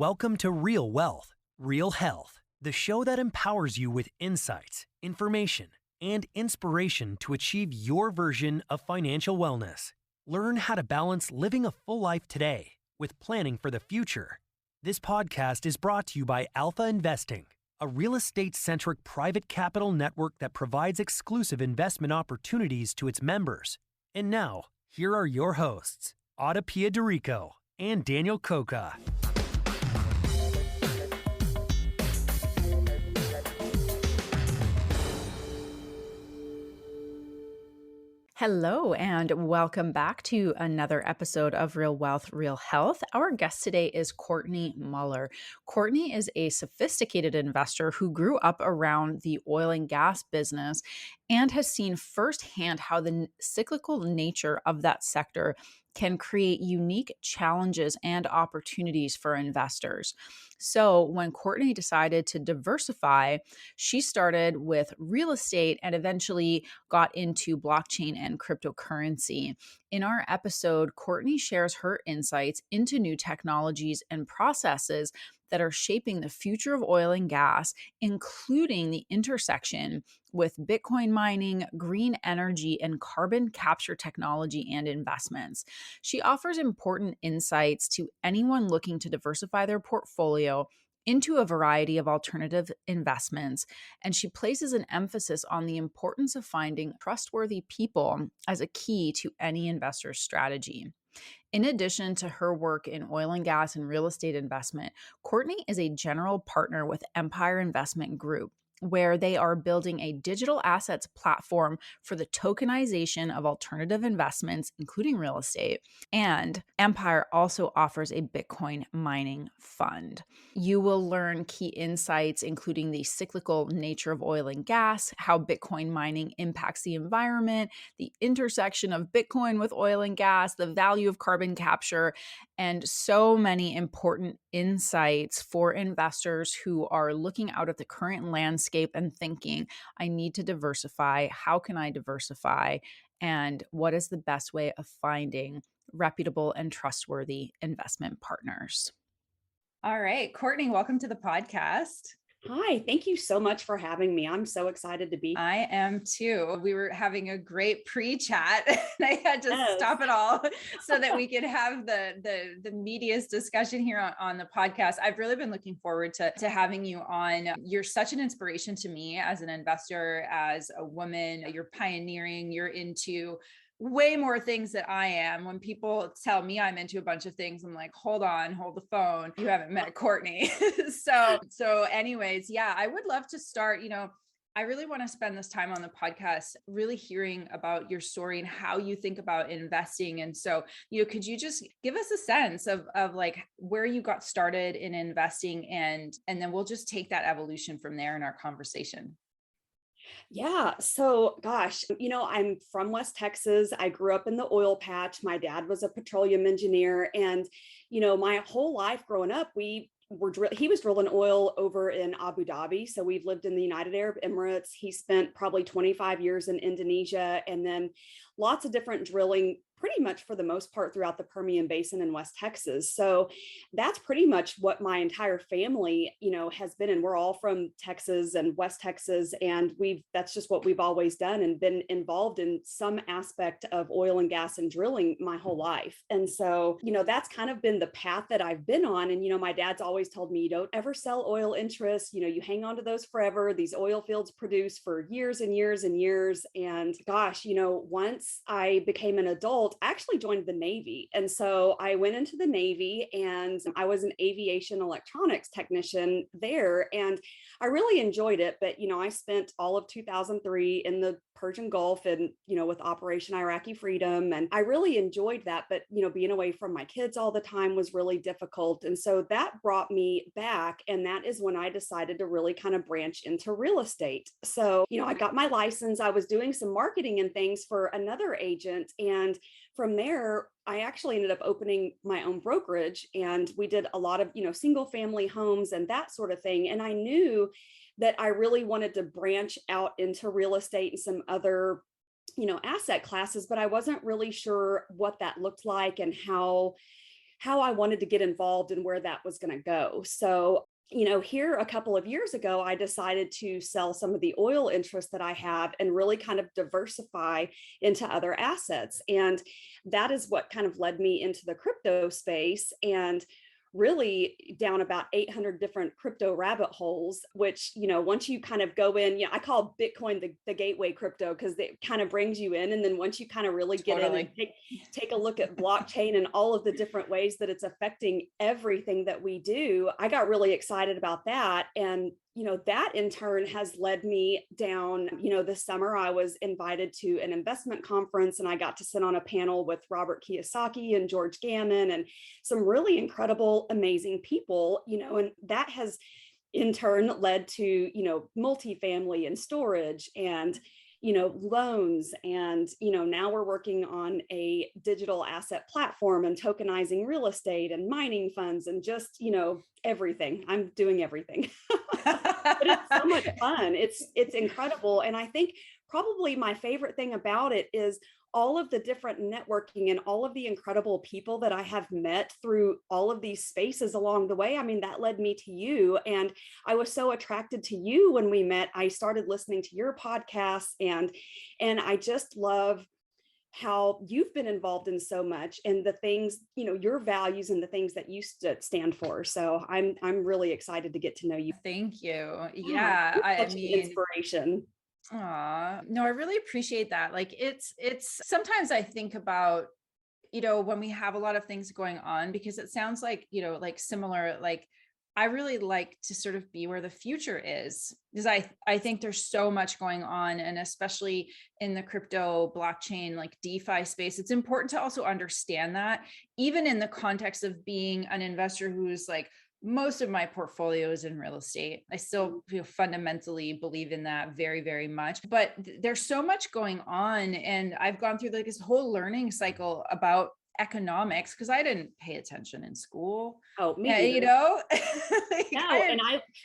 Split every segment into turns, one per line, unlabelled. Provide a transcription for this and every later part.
Welcome to Real Wealth, Real Health, the show that empowers you with insights, information, and inspiration to achieve your version of financial wellness. Learn how to balance living a full life today with planning for the future. This podcast is brought to you by Alpha Investing, a real estate-centric private capital network that provides exclusive investment opportunities to its members. And now, here are your hosts, Ada Piederico and Daniel Coca.
Hello, and welcome back to another episode of Real Wealth, Real Health. Our guest today is Courtney Moeller. Courtney is a sophisticated investor who grew up around the oil and gas business and has seen firsthand how the cyclical nature of that sector can create unique challenges and opportunities for investors. So when Courtney decided to diversify, she started with real estate and eventually got into blockchain and cryptocurrency. In our episode, Courtney shares her insights into new technologies and processes that are shaping the future of oil and gas, including the intersection with Bitcoin mining, green energy, and carbon capture technology and investments. She offers important insights to anyone looking to diversify their portfolio into a variety of alternative investments, and she places an emphasis on the importance of finding trustworthy people as a key to any investor's strategy. In addition to her work in oil and gas and real estate investment, Courtney is a general partner with Empire Investment Group, where they are building a digital assets platform for the tokenization of alternative investments, including real estate. And Empire also offers a Bitcoin mining fund. You will learn key insights, including the cyclical nature of oil and gas, how Bitcoin mining impacts the environment, the intersection of Bitcoin with oil and gas, the value of carbon capture, and so many important insights for investors who are looking out at the current landscape and thinking, I need to diversify. How can I diversify? And what is the best way of finding reputable and trustworthy investment partners? All right, Courtney, welcome to the podcast.
Hi, thank you so much for having me. I'm so excited to be here.
I am too. We were having a great pre-chat and I had to stop it all so that we could have the meatiest discussion here on the podcast. I've really been looking forward to having you on. You're such an inspiration to me as an investor, as a woman. You're pioneering, you're into way more things that I am. When people tell me I'm into a bunch of things, I'm like, hold on, hold the phone. You haven't met Courtney. So anyways, yeah, I would love to start, I really want to spend this time on the podcast, really hearing about your story and how you think about investing. And so, could you just give us a sense of like where you got started in investing and then we'll just take that evolution from there in our conversation.
Yeah. So, gosh, I'm from West Texas. I grew up in the oil patch. My dad was a petroleum engineer. And, my whole life growing up, he was drilling oil over in Abu Dhabi. So we've lived in the United Arab Emirates. He spent probably 25 years in Indonesia and then lots of different drilling, pretty much for the most part throughout the Permian Basin in West Texas. So that's pretty much what my entire family, has been. And we're all from Texas and West Texas. And that's just what we've always done and been involved in some aspect of oil and gas and drilling my whole life. And so, that's kind of been the path that I've been on. And, my dad's always told me, you don't ever sell oil interests, you hang on to those forever. These oil fields produce for years and years and years. And gosh, once I became an adult, I actually joined the Navy. And so I went into the Navy and I was an aviation electronics technician there. And I really enjoyed it. But, I spent all of 2003 in the Persian Gulf and, with Operation Iraqi Freedom. And I really enjoyed that. But, being away from my kids all the time was really difficult. And so that brought me back. And that is when I decided to really kind of branch into real estate. So, I got my license. I was doing some marketing and things for another agent. And from there, I actually ended up opening my own brokerage and we did a lot of, single family homes and that sort of thing. And I knew that I really wanted to branch out into real estate and some other, asset classes, but I wasn't really sure what that looked like and how how I wanted to get involved and where that was going to go. So, here a couple of years ago, I decided to sell some of the oil interests that I have and really kind of diversify into other assets. And that is what kind of led me into the crypto space, and really down about 800 different crypto rabbit holes, which, once you kind of go in, I call Bitcoin the gateway crypto, because it kind of brings you in. And then once you kind of really get in and take a look at blockchain and all of the different ways that it's affecting everything that we do, I got really excited about that. And that in turn has led me down, this summer I was invited to an investment conference, and I got to sit on a panel with Robert Kiyosaki and George Gammon and some really incredible, amazing people, and that has in turn led to, multifamily and storage and, loans. And, now we're working on a digital asset platform and tokenizing real estate and mining funds and just, everything. I'm doing everything. But it's so much fun. It's incredible. And I think probably my favorite thing about it is all of the different networking and all of the incredible people that I have met through all of these spaces along the way. I mean, that led me to you. And I was so attracted to you when we met. I started listening to your podcast, and I just love how you've been involved in so much and the things, your values and the things that you stand for. So I'm really excited to get to know you.
Thank you.
Yeah, I mean, inspiration.
No, I really appreciate that. Like it's sometimes I think about, when we have a lot of things going on, because it sounds like, like similar, like I really like to sort of be where the future is, because I think there's so much going on, and especially in the crypto blockchain, like DeFi space, it's important to also understand that, even in the context of being an investor who's like, most of my portfolio is in real estate. I still fundamentally believe in that very, very much, but there's so much going on. And I've gone through like this whole learning cycle about economics, because I didn't pay attention in school.
Oh, me
like,
no, and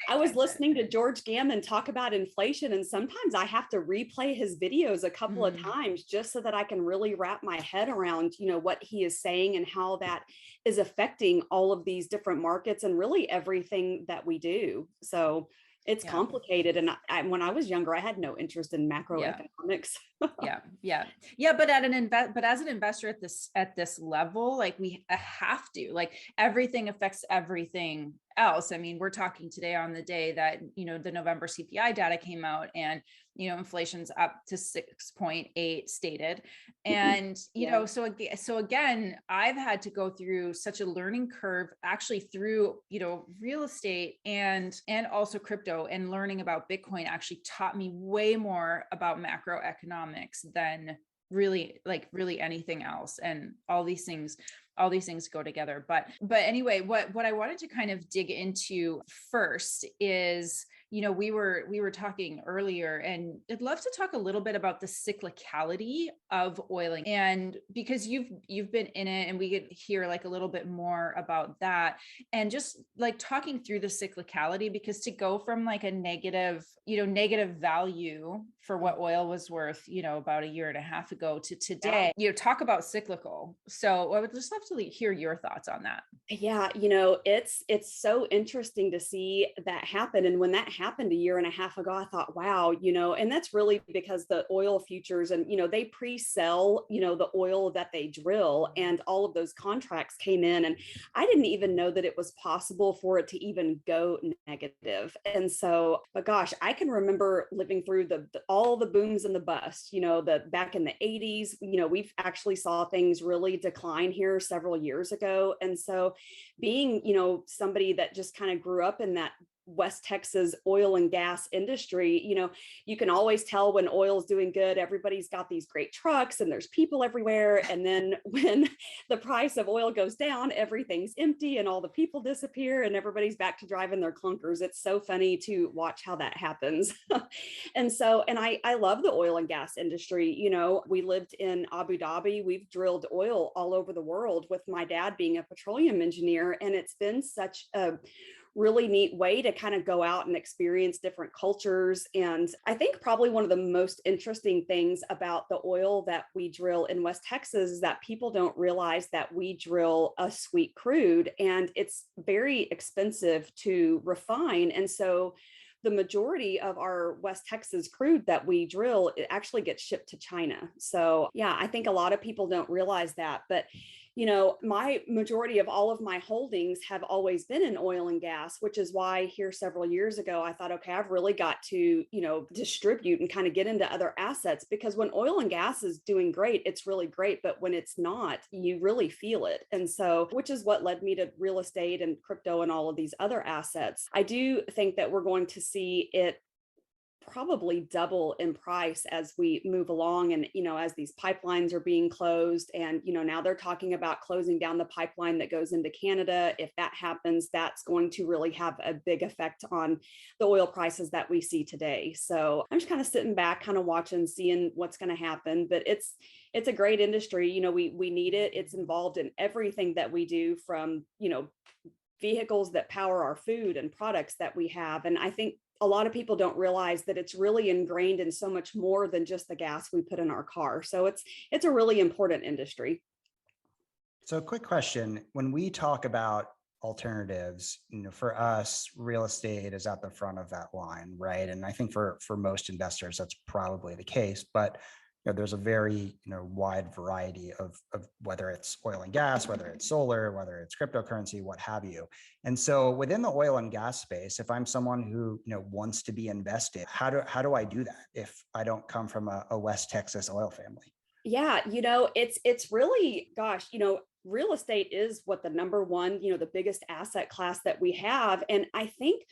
I was listening to George Gammon talk about inflation, and sometimes I have to replay his videos a couple of times just so that I can really wrap my head around, what he is saying and how that is affecting all of these different markets and really everything that we do. So it's complicated. And when I was younger, I had no interest in macroeconomics.
But as an investor at this level, like we have to, like everything affects everything else. I mean, we're talking today on the day that, the November CPI data came out, and, inflation's up to 6.8 stated. And, so again, I've had to go through such a learning curve, actually through, real estate and also crypto, and learning about Bitcoin actually taught me way more about macroeconomics than really anything else. And all these things go together. But anyway, what I wanted to kind of dig into first is, we were talking earlier, and I'd love to talk a little bit about the cyclicality of oiling, and because you've been in it, and we could hear like a little bit more about that, and just like talking through the cyclicality, because to go from like a negative value for what oil was worth, about a year and a half ago to today, talk about cyclical. So I would just love to hear your thoughts on that.
Yeah, it's so interesting to see that happen. And when that happened a year and a half ago, I thought, wow, and that's really because the oil futures and, they pre-sell, the oil that they drill, and all of those contracts came in. And I didn't even know that it was possible for it to even go negative. And so, but gosh, I can remember living through all the booms and the busts, back in the 80s, we've actually saw things really decline here several years ago. And so being, somebody that just kind of grew up in that West Texas oil and gas industry, you can always tell when oil's doing good. Everybody's got these great trucks and there's people everywhere. And then when the price of oil goes down, everything's empty and all the people disappear and everybody's back to driving their clunkers. It's so funny to watch how that happens. And I love the oil and gas industry. We lived in Abu Dhabi. We've drilled oil all over the world with my dad being a petroleum engineer. And it's been such a really neat way to kind of go out and experience different cultures. And I think probably one of the most interesting things about the oil that we drill in West Texas is that people don't realize that we drill a sweet crude and it's very expensive to refine. And so the majority of our West Texas crude that we drill, it actually gets shipped to China. So yeah, I think a lot of people don't realize that. But my majority of all of my holdings have always been in oil and gas, which is why here several years ago, I thought, okay, I've really got to, distribute and kind of get into other assets, because when oil and gas is doing great, it's really great. But when it's not, you really feel it. And so, which is what led me to real estate and crypto and all of these other assets. I do think that we're going to see it probably double in price as we move along, and as these pipelines are being closed, and now they're talking about closing down the pipeline that goes into Canada. If that happens, that's going to really have a big effect on the oil prices that we see today. So I'm just kind of sitting back, kind of watching, seeing what's going to happen. But it's a great industry. We need it. It's involved in everything that we do, from vehicles that power our food and products that we have. And I think a lot of people don't realize that it's really ingrained in so much more than just the gas we put in our car. So it's a really important industry.
So quick question, when we talk about alternatives, for us, real estate is at the front of that line, right? And I think for most investors, that's probably the case, but there's a very wide variety of whether it's oil and gas, whether it's solar, whether it's cryptocurrency, what have you. And so within the oil and gas space, if I'm someone who wants to be invested, how do I do that if I don't come from a West Texas oil family?
Yeah, it's really, gosh, real estate is what the number one, the biggest asset class that we have. And I think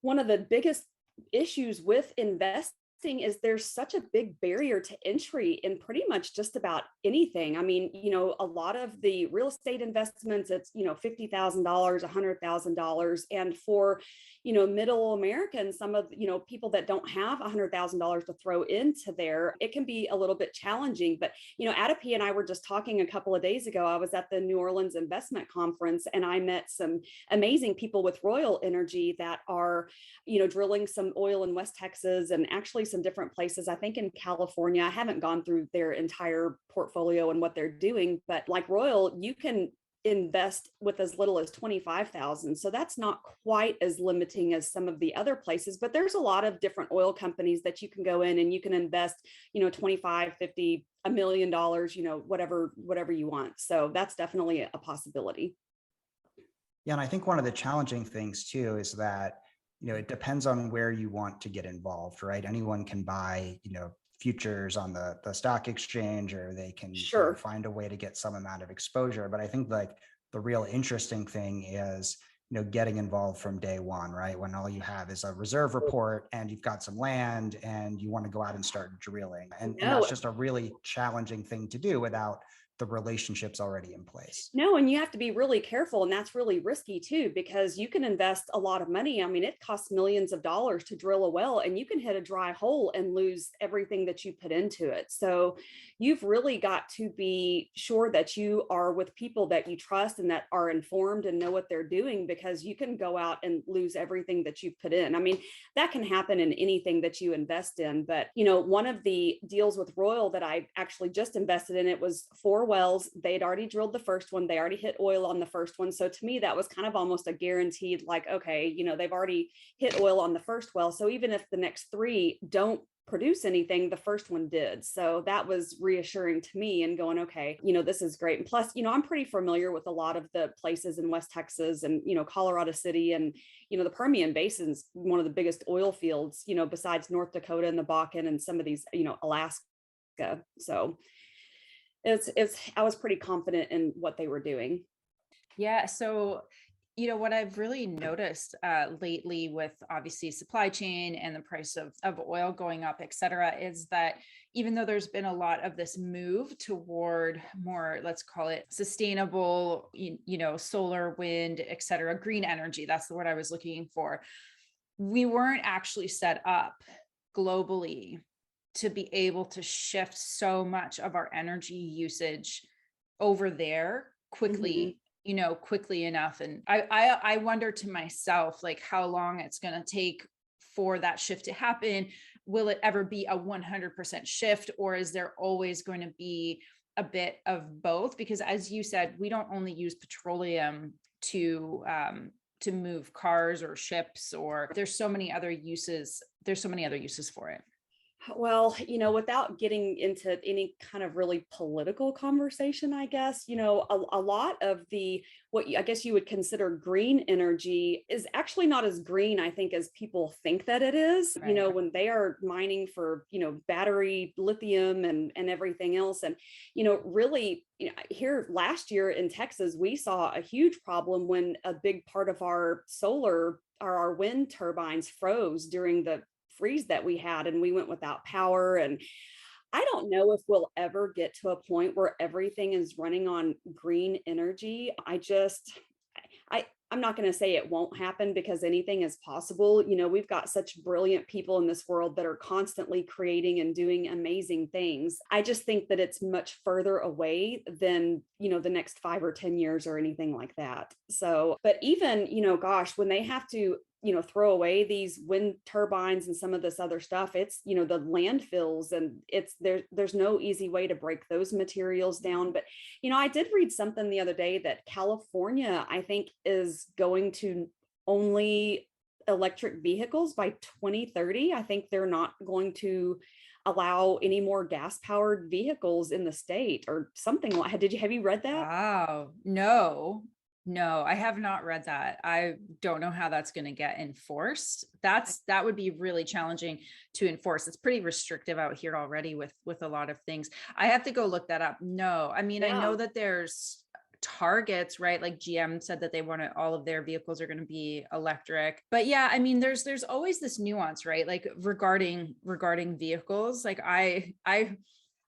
one of the biggest issues with investing is there's such a big barrier to entry in pretty much just about anything. I mean, a lot of the real estate investments, it's, $50,000, $100,000. And for, middle Americans, some of, people that don't have $100,000 to throw into there, it can be a little bit challenging. But, Adipy and I were just talking a couple of days ago. I was at the New Orleans Investment Conference, and I met some amazing people with Royal Energy that are, drilling some oil in West Texas, and actually some different places, I think in California. I haven't gone through their entire portfolio and what they're doing, but like Royal, you can invest with as little as 25,000. So that's not quite as limiting as some of the other places, but there's a lot of different oil companies that you can go in and you can invest, 25, 50, $1 million, whatever you want. So that's definitely a possibility.
Yeah. And I think one of the challenging things too is that it depends on where you want to get involved, right? Anyone can buy, futures on the stock exchange, or they can find a way to get some amount of exposure. But I think like the real interesting thing is, getting involved from day one, right? When all you have is a reserve report and you've got some land and you want to go out and start drilling. And that's just a really challenging thing to do without the relationships already in place.
No, and you have to be really careful. And that's really risky too, because you can invest a lot of money. I mean, it costs millions of dollars to drill a well, and you can hit a dry hole and lose everything that you put into it. So you've really got to be sure that you are with people that you trust and that are informed and know what they're doing, because you can go out and lose everything that you've put in. I mean, that can happen in anything that you invest in. But, one of the deals with Royal that I actually just invested in, it was 4 wells. They'd already drilled the first one. They already hit oil on the first one. So to me, that was kind of almost a guaranteed, like, okay, they've already hit oil on the first well. So even if the next 3 don't produce anything, the first one did. So that was reassuring to me, and going, okay, this is great. And plus, I'm pretty familiar with a lot of the places in West Texas and, Colorado City, and, the Permian Basin's one of the biggest oil fields, besides North Dakota and the Bakken and some of these, Alaska. So I was pretty confident in what they were doing.
Yeah. So, what I've really noticed lately with obviously supply chain and the price of oil going up, et cetera, is that even though there's been a lot of this move toward more, let's call it sustainable, solar, wind, et cetera, green energy, that's the word I was looking for. We weren't actually set up globally to be able to shift so much of our energy usage over there quickly quickly enough. And I wonder to myself, like how long it's going to take for that shift to happen. Will it ever be a 100% shift, or is there always going to be a bit of both? Because as you said, we don't only use petroleum to move cars or ships, or there's so many other uses. There's so many other uses for it.
Well, without getting into any kind of really political conversation, I guess, a lot of I guess you would consider green energy is actually not as green, I think, as people think that it is.
Right.
When they are mining for, battery lithium and everything else. And, really, here last year in Texas, we saw a huge problem when a big part of our solar or our wind turbines froze during the freeze that we had, and we went without power. And I don't know if we'll ever get to a point where everything is running on green energy. I'm not going to say it won't happen, because anything is possible. We've got such brilliant people in this world that are constantly creating and doing amazing things. I just think that it's much further away than, the next 5 or 10 years or anything like that. So, but even, gosh, when they have to, throw away these wind turbines and some of this other stuff, it's, the landfills, and there's no easy way to break those materials down. But, I did read something the other day that California, I think, is going to only electric vehicles by 2030. I think they're not going to allow any more gas powered vehicles in the state or something. Have you read that?
Wow. No, I have not read that. I don't know how that's going to get enforced. That would be really challenging to enforce. It's pretty restrictive out here already with a lot of things. I have to go look that up. No, I mean, I know that there's targets, right? Like GM said that they want all of their vehicles are going to be electric. But yeah, I mean, there's always this nuance, right? Like regarding vehicles. Like I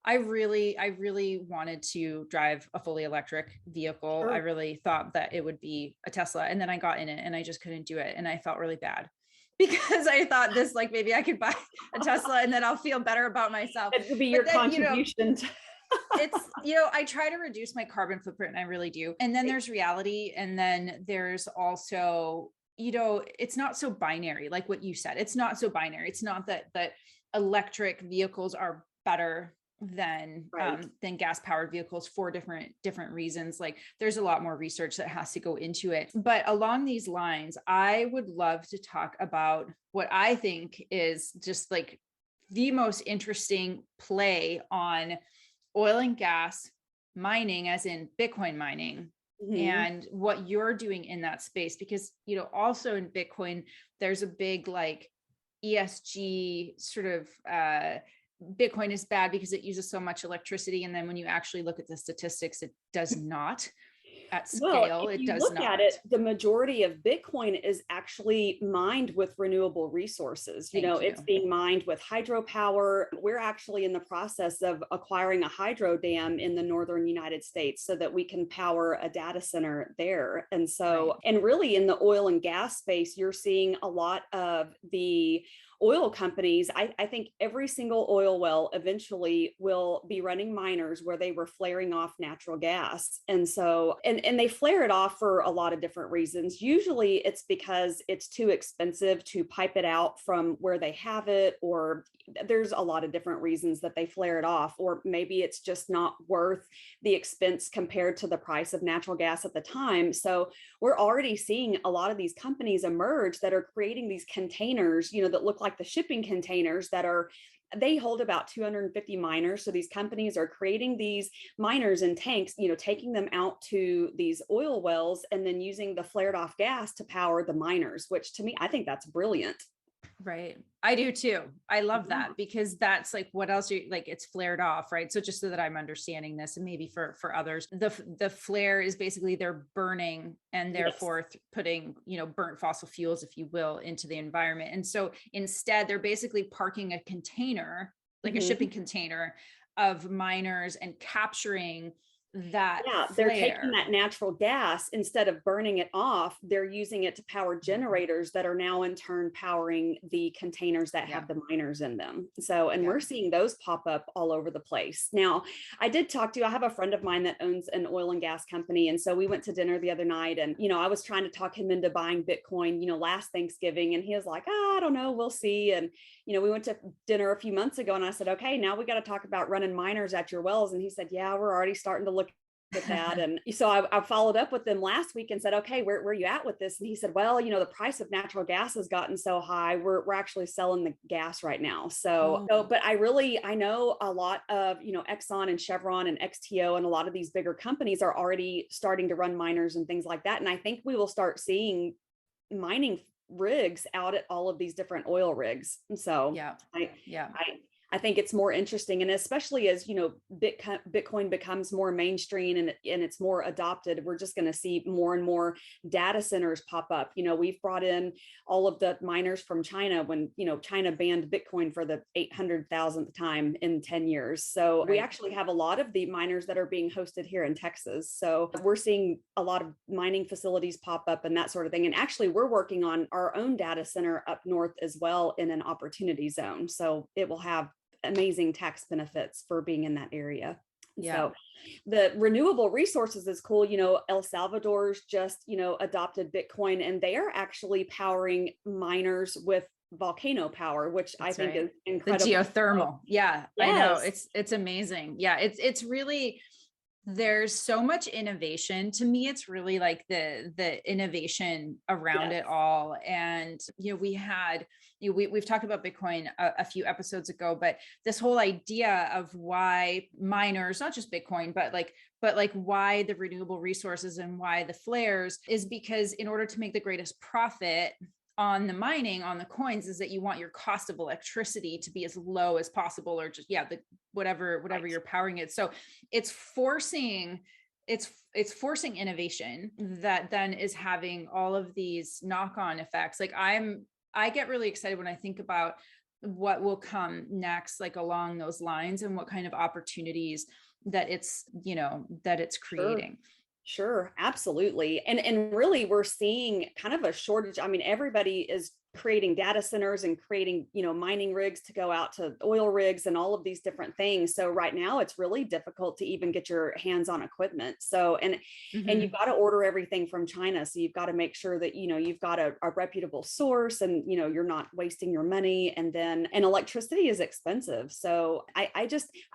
really wanted to drive a fully electric vehicle.
Sure.
I really thought that it would be a Tesla, and then I got in it and I just couldn't do it. And I felt really bad because I thought this, like, maybe I could buy a Tesla and then I'll feel better about myself.
It would be your contribution.
It's, I try to reduce my carbon footprint, and I really do. And then there's reality. And then there's also, it's not so binary, like what you said. It's not so binary. It's not that electric vehicles are better than gas powered vehicles for different reasons. Like there's a lot more research that has to go into it. But along these lines, I would love to talk about what I think is just like the most interesting play on oil and gas mining, as in Bitcoin mining. Mm-hmm. And what you're doing in that space, because, also in Bitcoin, there's a big like ESG sort of, Bitcoin is bad because it uses so much electricity. And then when you actually look at the statistics, it does not at scale.
If you look at it, the majority of Bitcoin is actually mined with renewable resources. It's being mined with hydropower. We're actually in the process of acquiring a hydro dam in the northern United States so that we can power a data center there. And so, and really in the oil and gas space, you're seeing a lot of the oil companies. I think every single oil well eventually will be running miners where they were flaring off natural gas. And so, and they flare it off for a lot of different reasons. Usually it's because it's too expensive to pipe it out from where they have it, or there's a lot of different reasons that they flare it off, or maybe it's just not worth the expense compared to the price of natural gas at the time. So we're already seeing a lot of these companies emerge that are creating these containers, that look like the shipping containers they hold about 250 miners. So these companies are creating these miners in tanks, taking them out to these oil wells and then using the flared off gas to power the miners, which to me, I think that's brilliant.
Right. I do too. I love that, because that's like, what else are you, like, it's flared off, right? So just so that I'm understanding this, and maybe for others, the flare is basically they're burning and therefore putting, burnt fossil fuels, if you will, into the environment. And so instead they're basically parking a container, like a shipping container of miners, and capturing that
they're taking
flare.
that natural gas, instead of burning it off, they're using it to power generators that are now in turn powering the containers that have the miners in them. So, and we're seeing those pop up all over the place. Now, I have a friend of mine that owns an oil and gas company. And so we went to dinner the other night, and, I was trying to talk him into buying Bitcoin, last Thanksgiving. And he was like, I don't know, we'll see. And, we went to dinner a few months ago, and I said, okay, now we got to talk about running miners at your wells. And he said, yeah, we're already starting to look at that. And so I followed up with them last week and said, okay, where are you at with this? And he said, well, the price of natural gas has gotten so high, we're actually selling the gas right now. But I know a lot of, Exxon and Chevron and XTO and a lot of these bigger companies are already starting to run miners and things like that. And I think we will start seeing mining rigs out at all of these different oil rigs. And so I think it's more interesting. And especially as, Bitcoin becomes more mainstream and it's more adopted, we're just going to see more and more data centers pop up. We've brought in all of the miners from China when, China banned Bitcoin for the 800,000th time in 10 years. So we actually have a lot of the miners that are being hosted here in Texas. So we're seeing a lot of mining facilities pop up and that sort of thing. And actually we're working on our own data center up north as well in an opportunity zone. So it will have amazing tax benefits for being in that area. So the renewable resources is cool. El Salvador's just, adopted Bitcoin, and they are actually powering miners with volcano power, which I think is incredible.
The geothermal. I know. It's amazing. It's really, there's so much innovation. To me, it's really like the innovation around it all. And, we've talked about Bitcoin a few episodes ago, but this whole idea of why miners, not just Bitcoin, but why the renewable resources and why the flares is because in order to make the greatest profit on the mining, on the coins, is that you want your cost of electricity to be as low as possible, or just, whatever you're powering it. So it's forcing innovation that then is having all of these knock-on effects. Like I get really excited when I think about what will come next, like along those lines, and what kind of opportunities that it's creating.
Sure, absolutely. And really we're seeing kind of a shortage. I mean, everybody is creating data centers and creating, mining rigs to go out to oil rigs and all of these different things. So right now it's really difficult to even get your hands on equipment. So, and you've got to order everything from China. So you've got to make sure that, you've got a reputable source and, you're not wasting your money. And electricity is expensive. So I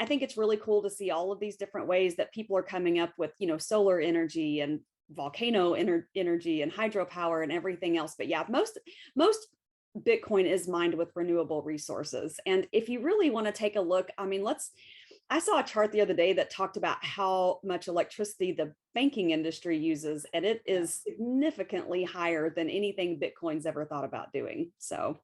think it's really cool to see all of these different ways that people are coming up with, solar energy and volcano energy and hydropower and everything else. But most Bitcoin is mined with renewable resources. And if you really want to take a look, I saw a chart the other day that talked about how much electricity the banking industry uses, and it is significantly higher than anything Bitcoin's ever thought about doing. So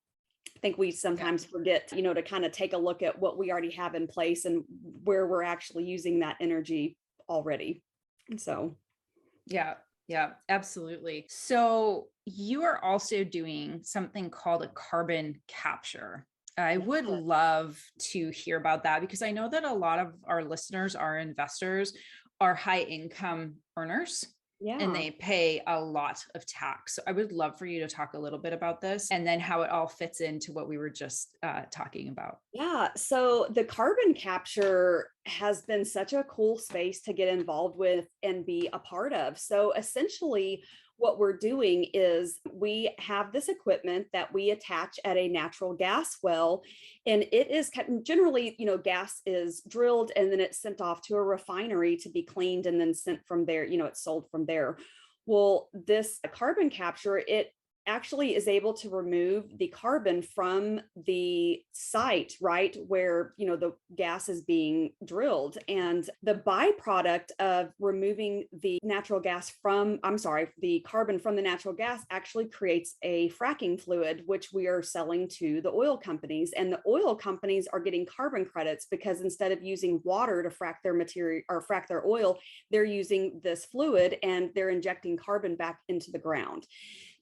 I think we sometimes forget, to kind of take a look at what we already have in place and where we're actually using that energy already. And so
yeah, absolutely. So you are also doing something called a carbon capture. I would love to hear about that, because I know that a lot of our listeners, our investors, are high income earners. And they pay a lot of tax. So I would love for you to talk a little bit about this, and then how it all fits into what we were just talking about.
Yeah. So the carbon capture has been such a cool space to get involved with and be a part of. So essentially, what we're doing is we have this equipment that we attach at a natural gas well, and it is generally, gas is drilled and then it's sent off to a refinery to be cleaned and then sent from there, it's sold from there. Well, this carbon capture, it actually is able to remove the carbon from the site, right, where, the gas is being drilled. And the byproduct of removing the carbon from the natural gas actually creates a fracking fluid, which we are selling to the oil companies. And the oil companies are getting carbon credits because instead of using water to frack their material or frack their oil, they're using this fluid and they're injecting carbon back into the ground.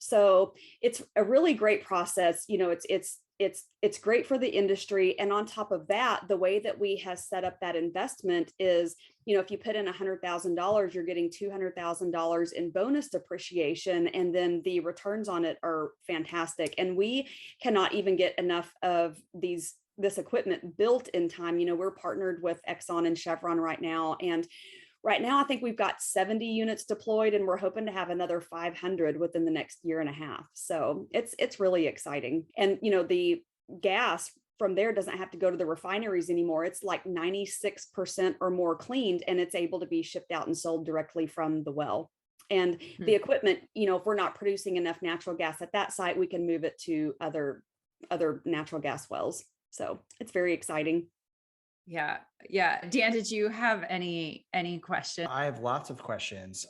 So it's a really great process. It's great for the industry. And on top of that, the way that we have set up that investment is, if you put in $100,000, you're getting $200,000 in bonus depreciation. And then the returns on it are fantastic. And we cannot even get enough of this equipment built in time. We're partnered with Exxon and Chevron right now. And right now, I think we've got 70 units deployed, and we're hoping to have another 500 within the next year and a half. So it's really exciting. And the gas from there doesn't have to go to the refineries anymore. It's like 96% or more cleaned, and it's able to be shipped out and sold directly from the well. And the equipment, if we're not producing enough natural gas at that site, we can move it to other natural gas wells. So it's very exciting.
Yeah. Dan, did you have any questions?
I have lots of questions.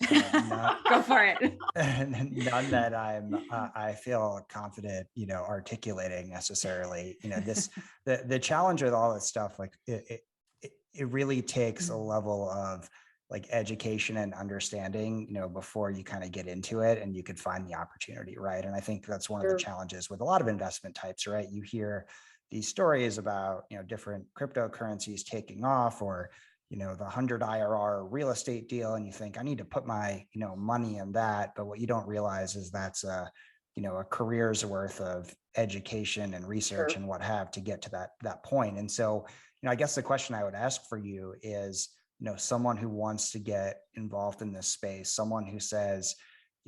Go for it.
None that I feel confident, articulating necessarily. The challenge with all this stuff, like it really takes a level of like education and understanding, before you kind of get into it and you could find the opportunity, right? And I think that's one of the challenges with a lot of investment types, right? You hear these stories about, different cryptocurrencies taking off, or, the 100 IRR real estate deal. And you think, I need to put my, money in that. But what you don't realize is that's a career's worth of education and research and what have to get to that point. And so, I guess the question I would ask for you is, someone who wants to get involved in this space, someone who says,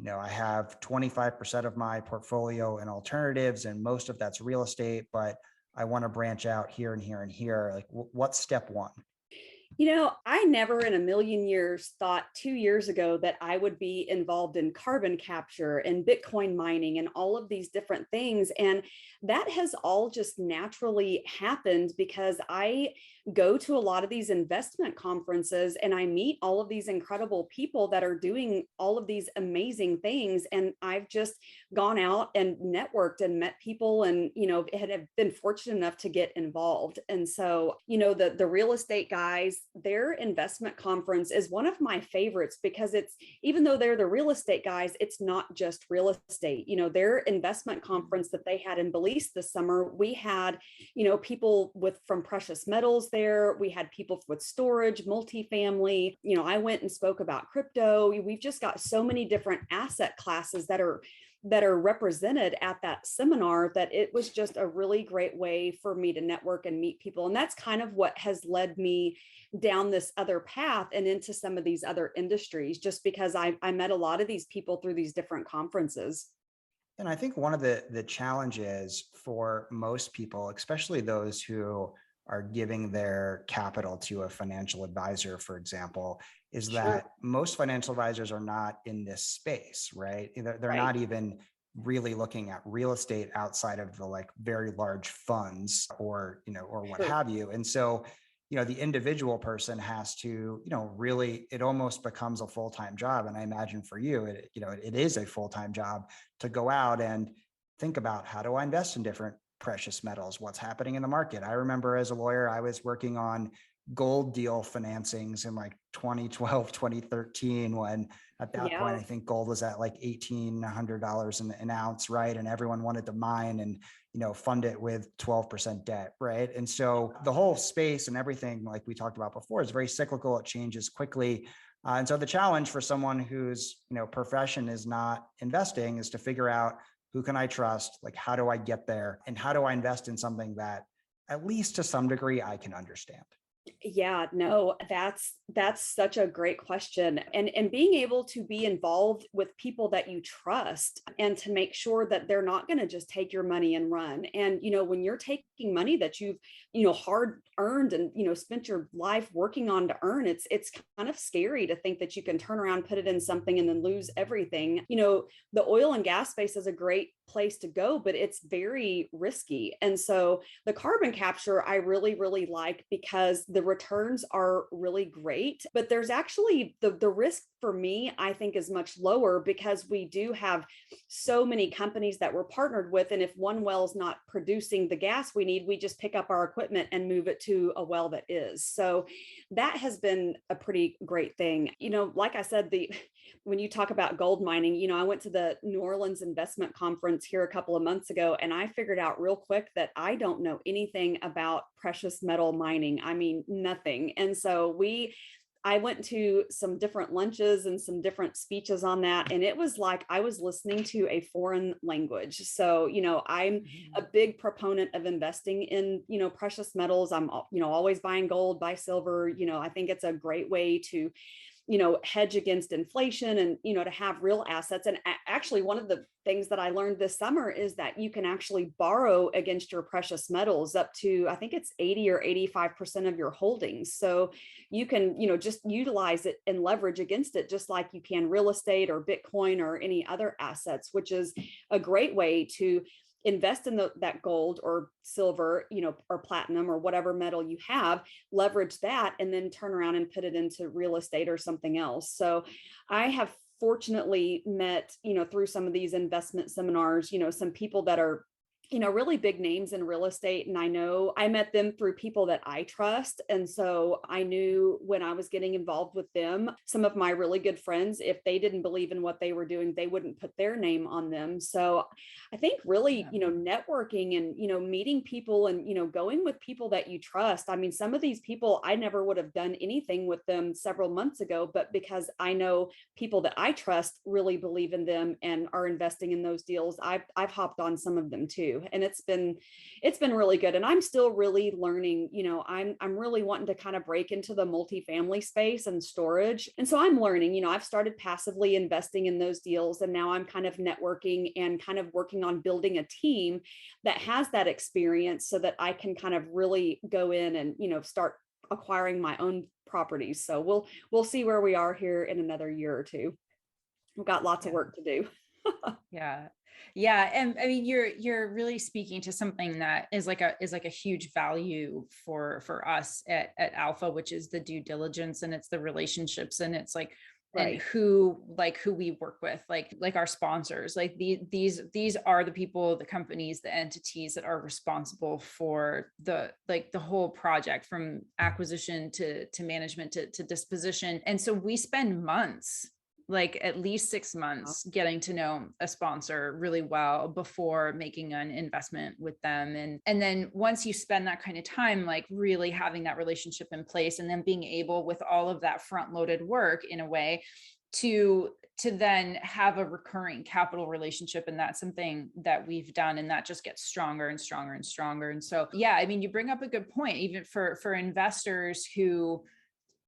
I have 25% of my portfolio in alternatives and most of that's real estate, but I want to branch out here and here and here. Like, what's step one?
I never in a million years thought 2 years ago that I would be involved in carbon capture and Bitcoin mining and all of these different things. And that has all just naturally happened because I go to a lot of these investment conferences and I meet all of these incredible people that are doing all of these amazing things. And I've just gone out and networked and met people and, have been fortunate enough to get involved. And so, the real estate guys, their investment conference is one of my favorites because even though they're the real estate guys, it's not just real estate. Their investment conference that they had in Belize this summer, we had, people from precious metals there. We had people with storage, multifamily. I went and spoke about crypto. We've just got so many different asset classes that are represented at that seminar that it was just a really great way for me to network and meet people. And that's kind of what has led me down this other path and into some of these other industries, just because I met a lot of these people through these different conferences.
And I think one of the challenges for most people, especially those who are giving their capital to a financial advisor, for example, is that most financial advisors are not in this space, right? They're not even really looking at real estate outside of the like very large funds or what have you. And so, the individual person has to, really, it almost becomes a full-time job. And I imagine for you, it is a full-time job to go out and think about, how do I invest in different precious metals? What's happening in the market? I remember as a lawyer, I was working on gold deal financings in like 2012, 2013, when at that point, I think gold was at like $1,800 an ounce, right? And everyone wanted to mine and, fund it with 12% debt, right? And so the whole space and everything, like we talked about before, is very cyclical. It changes quickly. And so the challenge for someone whose, profession is not investing is to figure out, who can I trust? Like, how do I get there? And how do I invest in something that, at least to some degree, I can understand?
Yeah, no, that's such a great question. And being able to be involved with people that you trust and to make sure that they're not going to just take your money and run. And, when you're taking money that you've, hard earned and, spent your life working on to earn, it's kind of scary to think that you can turn around, put it in something and then lose everything. The oil and gas space is a great place to go, but it's very risky. And so the carbon capture, I really, really like because the returns are really great, but there's actually the risk for me, I think is much lower because we do have so many companies that we're partnered with. And if one well's not producing the gas we need, we just pick up our equipment and move it to a well that is. So that has been a pretty great thing. Like I said, when you talk about gold mining, I went to the New Orleans investment conference here a couple of months ago, and I figured out real quick that I don't know anything about precious metal mining. I mean, nothing. And so I went to some different lunches and some different speeches on that. And it was like I was listening to a foreign language. So, I'm a big proponent of investing in, precious metals. I'm, always buying gold, buy silver. I think it's a great way to hedge against inflation and, to have real assets. And actually, one of the things that I learned this summer is that you can actually borrow against your precious metals up to, I think it's 80 or 85% of your holdings. So you can, just utilize it and leverage against it, just like you can real estate or Bitcoin or any other assets, which is a great way to invest in that gold or silver, or platinum or whatever metal you have, leverage that, and then turn around and put it into real estate or something else. So I have fortunately met, through some of these investment seminars, some people that are really big names in real estate. And I know I met them through people that I trust. And so I knew when I was getting involved with them, some of my really good friends, if they didn't believe in what they were doing, they wouldn't put their name on them. So I think really, networking and, meeting people and, going with people that you trust. I mean, some of these people, I never would have done anything with them several months ago, but because I know people that I trust really believe in them and are investing in those deals, I've hopped on some of them too. And it's been really good. And I'm still really learning, I'm really wanting to kind of break into the multifamily space and storage. And so I'm learning, I've started passively investing in those deals. And now I'm kind of networking and kind of working on building a team that has that experience so that I can kind of really go in and, start acquiring my own properties. So we'll see where we are here in another year or two. We've got lots of work to do.
Yeah. Yeah. And I mean, you're really speaking to something that is like a huge value for us at Alpha, which is the due diligence, and it's the relationships, and it's like, right. And who we work with, like our sponsors, like these are the people, the companies, the entities that are responsible for the whole project, from acquisition to management to disposition. And so we spend months, like at least 6 months, getting to know a sponsor really well before making an investment with them. And then once you spend that kind of time, like really having that relationship in place, and then being able, with all of that front loaded work in a way, to then have a recurring capital relationship. And that's something that we've done, and that just gets stronger and stronger and stronger. And so, yeah, I mean, you bring up a good point, even for investors who,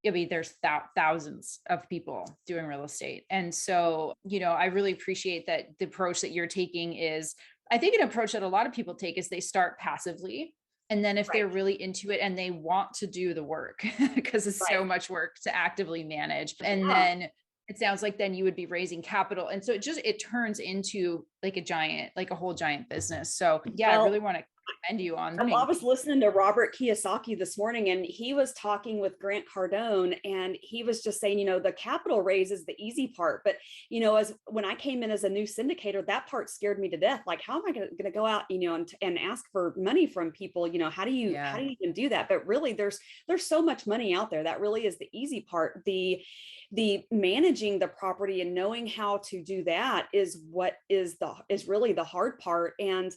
I mean, there's thousands of people doing real estate. And so, I really appreciate that the approach that you're taking is, I think an approach that a lot of people take is they start passively. And then if they're really into it and they want to do the work, because it's so much work to actively manage. And then it sounds like then you would be raising capital. And so it turns into like a whole giant business. So yeah, I really want to commend you on.
I was listening to Robert Kiyosaki this morning, and he was talking with Grant Cardone, and he was just saying, the capital raise is the easy part. But, as when I came in as a new syndicator, that part scared me to death. Like, how am I going to go out, and ask for money from people? How do you even do that? But really, there's so much money out there. That really is the easy part. The managing the property and knowing how to do that is what is really the hard part. And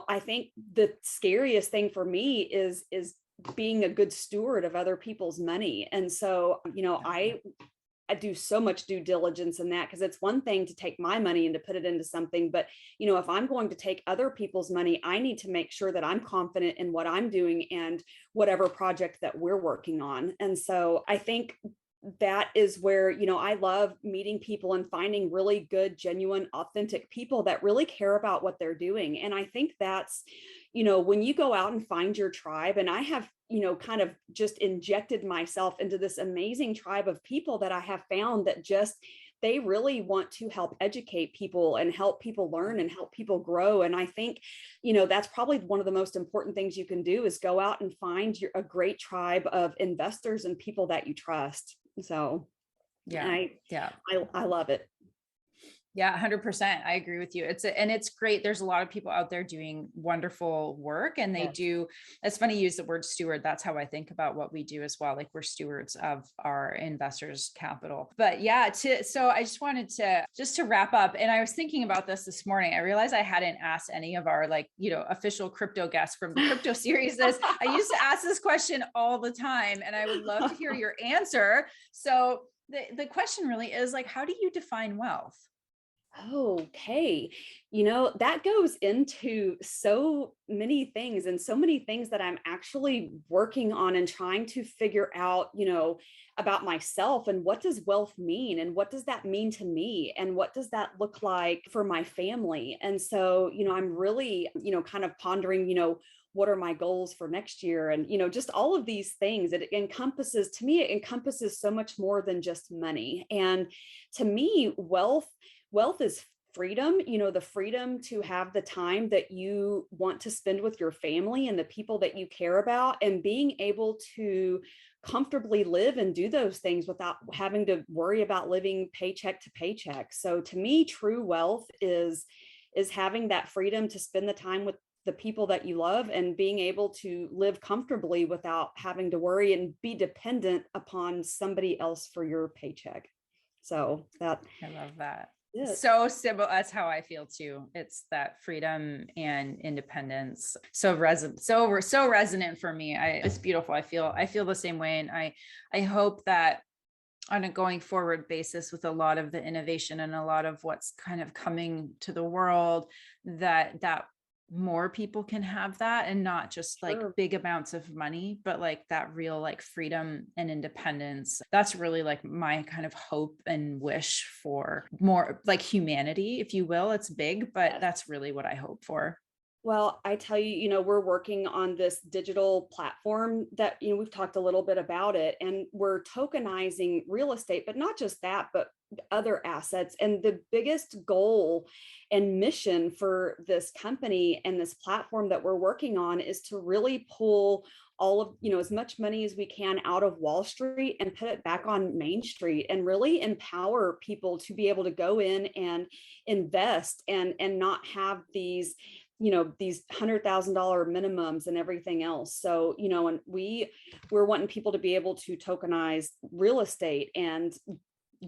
I think the scariest thing for me is being a good steward of other people's money. And so, I do so much due diligence in that, because it's one thing to take my money and to put it into something. But, if I'm going to take other people's money, I need to make sure that I'm confident in what I'm doing and whatever project that we're working on. And so I think that is where, I love meeting people and finding really good, genuine, authentic people that really care about what they're doing. And I think that's, when you go out and find your tribe, and I have, kind of just injected myself into this amazing tribe of people that I have found that they really want to help educate people and help people learn and help people grow. And I think, that's probably one of the most important things you can do, is go out and find a great tribe of investors and people that you trust. So. And
Yeah.
I love it.
Yeah, 100%. I agree with you. And it's great. There's a lot of people out there doing wonderful work, and they
Yes.
do. It's funny you use the word steward. That's how I think about what we do as well. Like, we're stewards of our investors' capital. But yeah, so I just wanted to wrap up. And I was thinking about this morning. I realized I hadn't asked any of our official crypto guests from the crypto series this. I used to ask this question all the time, and I would love to hear your answer. So the question really is, like, how do you define wealth?
Okay. That goes into so many things, and so many things that I'm actually working on and trying to figure out, about myself, and what does wealth mean, and what does that mean to me, and what does that look like for my family. And so, I'm really, kind of pondering, what are my goals for next year, and just all of these things. It encompasses so much more than just money. And to me, wealth is freedom, the freedom to have the time that you want to spend with your family and the people that you care about, and being able to comfortably live and do those things without having to worry about living paycheck to paycheck. So to me, true wealth is having that freedom to spend the time with the people that you love, and being able to live comfortably without having to worry and be dependent upon somebody else for your paycheck. So
I love that.
Yes.
So simple. That's how I feel too. It's that freedom and independence. So resonant for me. It's beautiful. I feel the same way. And I hope that on a going forward basis, with a lot of the innovation and a lot of what's kind of coming to the world, that more people can have that, and not just like big amounts of money, but like that real like freedom and independence. That's really like my kind of hope and wish for more like humanity, if you will. It's big, but that's really what I hope for.
Well, I tell you, we're working on this digital platform that, we've talked a little bit about it, and we're tokenizing real estate, but not just that, but other assets. And the biggest goal and mission for this company and this platform that we're working on is to really pull all of, as much money as we can out of Wall Street and put it back on Main Street, and really empower people to be able to go in and invest, and not have these $100,000 minimums and everything else. So, and we're wanting people to be able to tokenize real estate and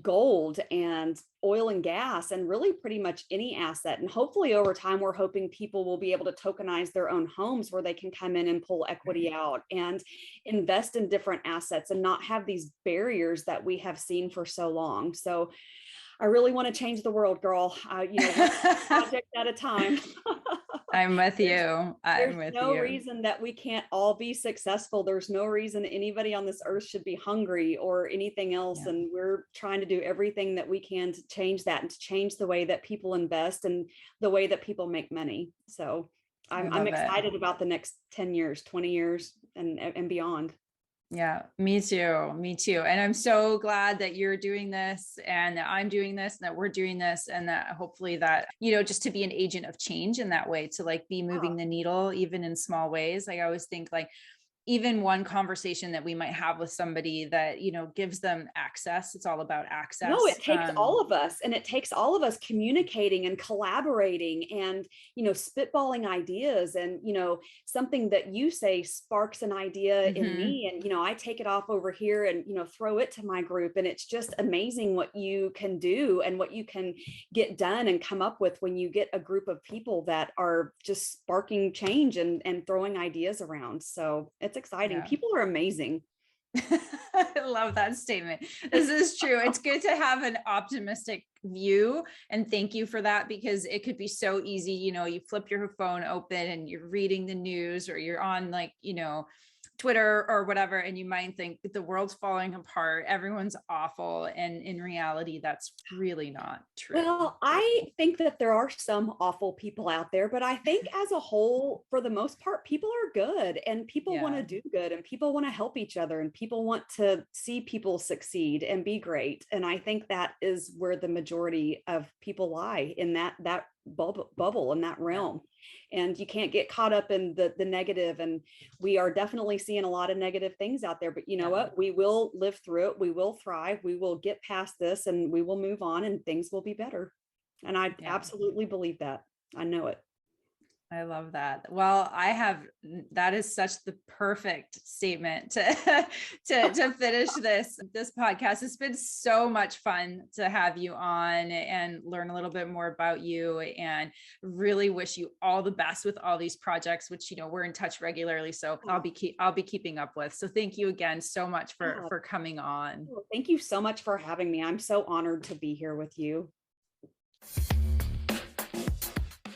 gold and oil and gas, and really pretty much any asset. And hopefully over time, we're hoping people will be able to tokenize their own homes, where they can come in and pull equity out and invest in different assets, and not have these barriers that we have seen for so long. So I really want to change the world, girl. One project at a time.
I'm with you.
There's no reason that we can't all be successful. There's no reason anybody on this earth should be hungry or anything else. Yeah. And we're trying to do everything that we can to change that, and to change the way that people invest and the way that people make money. So I'm excited about the next 10 years, 20 years and beyond.
Yeah, me too. Me too. And I'm so glad that you're doing this, and that I'm doing this, and that we're doing this, and that hopefully that, just to be an agent of change in that way, to like be moving the needle, even in small ways. Like, I always think like, even one conversation that we might have with somebody that, gives them access. It's all about access.
No, it takes all of us, and it takes all of us communicating and collaborating and, spitballing ideas, and, something that you say sparks an idea in me, and, I take it off over here and, throw it to my group. And it's just amazing what you can do and what you can get done and come up with when you get a group of people that are just sparking change and throwing ideas around. So it's exciting. Yeah. People are amazing.
I love that statement. This is true. It's good to have an optimistic view, and thank you for that, because it could be so easy. You flip your phone open and you're reading the news, or you're on Twitter or whatever, and you might think the world's falling apart, everyone's awful. And in reality, that's really not true.
Well, I think that there are some awful people out there, but I think as a whole, for the most part, people are good, and people want to do good, and people want to help each other, and people want to see people succeed and be great. And I think that is where the majority of people lie, in that bubble in that realm. And you can't get caught up in the negative. And we are definitely seeing a lot of negative things out there, but you know what? We will live through it. We will thrive. We will get past this and we will move on and things will be better. And I absolutely believe that. I know it.
I love that. Well, that is such the perfect statement to finish this podcast. It's been so much fun to have you on and learn a little bit more about you, and really wish you all the best with all these projects, which, we're in touch regularly. So I'll be keeping up with. So thank you again so much for coming on.
Thank you so much for having me. I'm so honored to be here with you.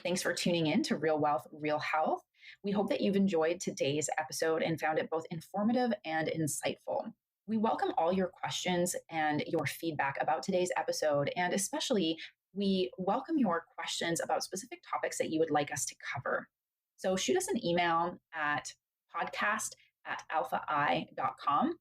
Thanks for tuning in to Real Wealth, Real Health. We hope that you've enjoyed today's episode and found it both informative and insightful. We welcome all your questions and your feedback about today's episode, and especially we welcome your questions about specific topics that you would like us to cover. So shoot us an email at podcast@alphai.com.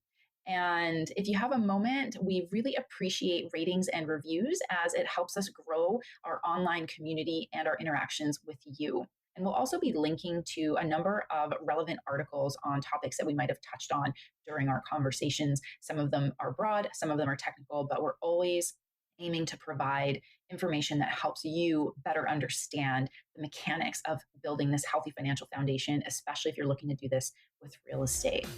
And if you have a moment, we really appreciate ratings and reviews, as it helps us grow our online community and our interactions with you. And we'll also be linking to a number of relevant articles on topics that we might have touched on during our conversations. Some of them are broad, some of them are technical, but we're always aiming to provide information that helps you better understand the mechanics of building this healthy financial foundation, especially if you're looking to do this with real estate.